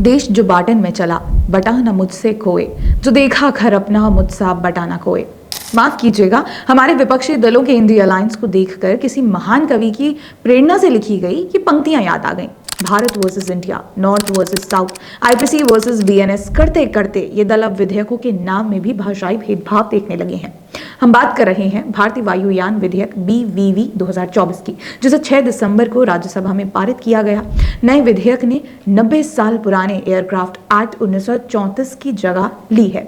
देश जो बाटन में चला, बटा न मुझसे खोए, जो देखा घर अपना मुझसा बटा न खोए। माफ कीजिएगा, हमारे विपक्षी दलों के इंडी अलायंस को देखकर किसी महान कवि की प्रेरणा से लिखी गई ये पंक्तियां याद आ गईं। Bharat versus India, north versus south, IPC versus BNS करते करते ये दल अब विधेयकों के नाम में भी भाषाई भेदभाव देखने लगे हैं। हम बात कर रहे हैं भारतीय वायुयान विधेयक BVV 2024 की, जिसे 6 दिसंबर को राज्यसभा में पारित किया गया। नए विधेयक ने 90 साल पुराने एयरक्राफ्ट एक्ट 1934 की जगह ली है।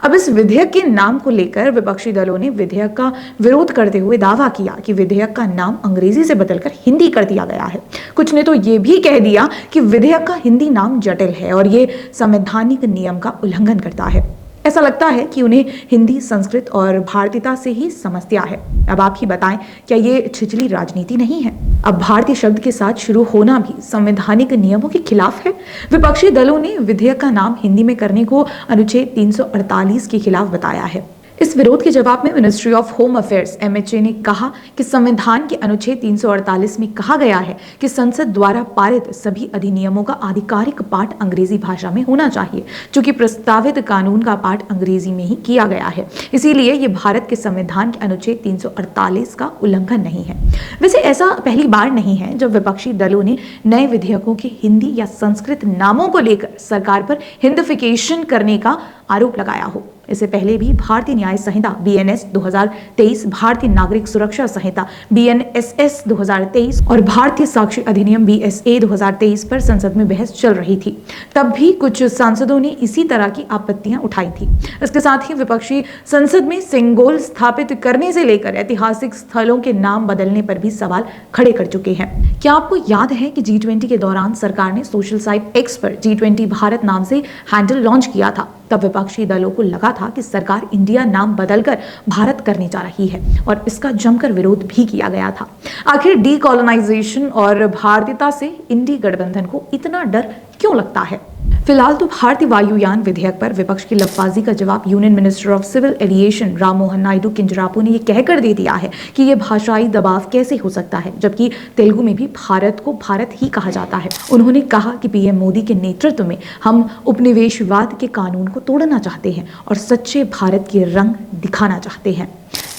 अब इस विधेयक के नाम को लेकर विपक्षी दलों ने विधेयक का विरोध करते हुए दावा किया कि विधेयक का नाम अंग्रेजी से बदलकर हिंदी कर दिया गया है। कुछ ने तो ये भी कह दिया कि विधेयक का हिंदी नाम जटिल है और ये संवैधानिक नियम का उल्लंघन करता है। ऐसा लगता है कि उन्हें हिंदी, संस्कृत और भारतीयता से ही समस्या है। अब आप ही बताएं, क्या ये छिछली राजनीति नहीं है? अब भारतीय शब्द के साथ शुरू होना भी संवैधानिक नियमों के खिलाफ है। विपक्षी दलों ने विधेयक का नाम हिंदी में करने को अनुच्छेद 348 के खिलाफ बताया है। इस विरोध के जवाब में ministry of home affairs MHA ने कहा कि संविधान के अनुच्छेद 348 में कहा गया है कि संसद द्वारा पारित सभी अधिनियमों का आधिकारिक पाठ अंग्रेजी भाषा में होना चाहिए, चूंकि प्रस्तावित कानून का पाठ अंग्रेजी में ही किया गया है। इसीलिए ये भारत के संविधान के अनुच्छेद 348 का उल्लंघन नहीं है। वैसे ऐसा पहली बार नहीं है जब विपक्षी दलों ने नए विधेयकों के हिंदी या संस्कृत नामों को लेकर सरकार पर हिंदिफिकेशन करने का आरोप लगाया हो। इससे पहले भी भारतीय न्याय संहिता BNS 2023, भारतीय नागरिक सुरक्षा संहिता BNSS 2023 और भारतीय साक्ष्य अधिनियम BSA 2023 पर संसद में बहस चल रही थी। तब भी कुछ सांसदों ने इसी तरह की आपत्तियां उठाई थी। इसके साथ ही विपक्षी संसद में सिंगोल स्थापित करने से लेकर ऐतिहासिक स्थलों के नाम बदलने पर भी सवाल खड़े कर चुके हैं। क्या आपको याद है कि G20 के दौरान सरकार ने सोशल साइट X पर G20 भारत नाम से हैंडल लॉन्च किया था? तब विपक्षी दलों को लगा था कि सरकार इंडिया नाम बदलकर भारत करने जा रही है और इसका जमकर विरोध भी किया गया था। आखिर डीकोलोनाइजेशन और भारतीयता से इंडी गठबंधन को इतना डर क्यों लगता है? फिलहाल तो भारतीय वायुयान विधेयक पर विपक्ष की लफाजी का जवाब union minister of civil aviation Ram Mohan Naidu Kinjarapu ने यह कहकर दे दिया है कि यह भाषाई दबाव कैसे हो सकता है, जबकि तेलुगु में भी भारत को भारत ही कहा जाता है। उन्होंने कहा कि PM मोदी के नेतृत्व में हम उपनिवेशवाद के कानून को तोड़ना चाहते हैं और सच्चे भारत के रंग दिखाना चाहते हैं।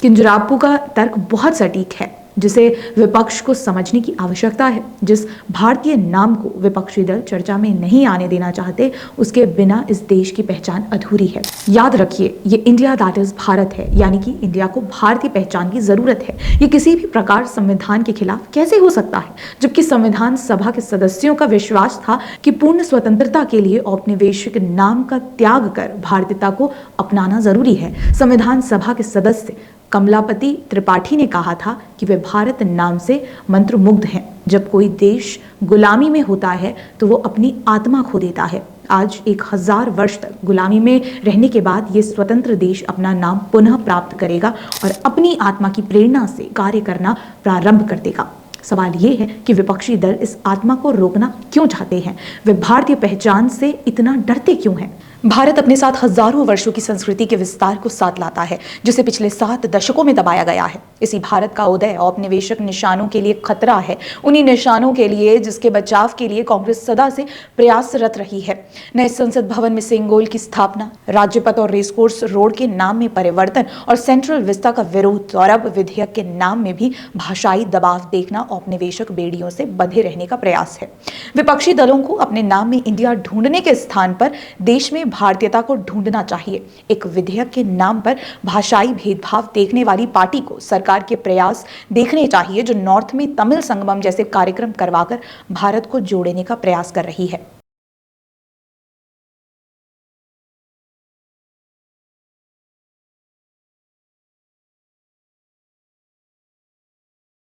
किंजरापू का तर्क बहुत सटीक है, जिसे विपक्ष को समझने की आवश्यकता है। जिस भारतीय नाम को विपक्षी दल चर्चा में नहीं आने देना चाहते, उसके बिना इस देश की पहचान अधूरी है। याद रखिए, ये इंडिया दैट इज भारत है, यानी कि इंडिया को भारतीय पहचान की जरूरत है। ये किसी भी प्रकार संविधान के खिलाफ कैसे हो सकता है, जबकि संविधान सभा के सदस्यों का विश्वास था कि पूर्ण स्वतंत्रता के लिए औपनिवेशिक नाम का त्याग कर भारतीयता को अपनाना जरूरी है। संविधान सभा के सदस्य कमलापति त्रिपाठी ने कहा था कि वे भारत नाम से मंत्रमुग्ध हैं। जब कोई देश गुलामी में होता है तो वो अपनी आत्मा खो देता है। आज 1000 वर्ष तक गुलामी में रहने के बाद ये स्वतंत्र देश अपना नाम पुनः प्राप्त करेगा और अपनी आत्मा की प्रेरणा से कार्य करना प्रारंभ कर देगा। सवाल ये है कि विपक्षी दल इस आत्मा को रोकना क्यों चाहते हैं? वे भारतीय पहचान से इतना डरते क्यों हैं? भारत अपने साथ हजारों वर्षों की संस्कृति के विस्तार को साथ लाता है, जिसे पिछले 7 दशकों में दबाया गया है। इसी भारत का उदय औपनिवेशिक निशानों के लिए खतरा है, उन्हीं निशानों के लिए जिसके बचाव के लिए कांग्रेस सदा से प्रयासरत रही है। नए संसद भवन में सिंगोल की स्थापना, राज्यपथ और रेसकोर्स रोड के नाम में परिवर्तन और सेंट्रल विस्ता का विरोध, और अब विधेयक के नाम में भी भाषाई दबाव देखना औपनिवेशिक बेड़ियों से बंधे रहने का प्रयास है। विपक्षी दलों को अपने नाम में इंडिया ढूंढने के स्थान पर देश में भारतीयता को ढूंढना चाहिए। एक विधेयक के नाम पर भाषाई भेदभाव देखने वाली पार्टी को सरकार के प्रयास देखने चाहिए, जो नॉर्थ में तमिल संगमम जैसे कार्यक्रम करवाकर भारत को जोड़ने का प्रयास कर रही है।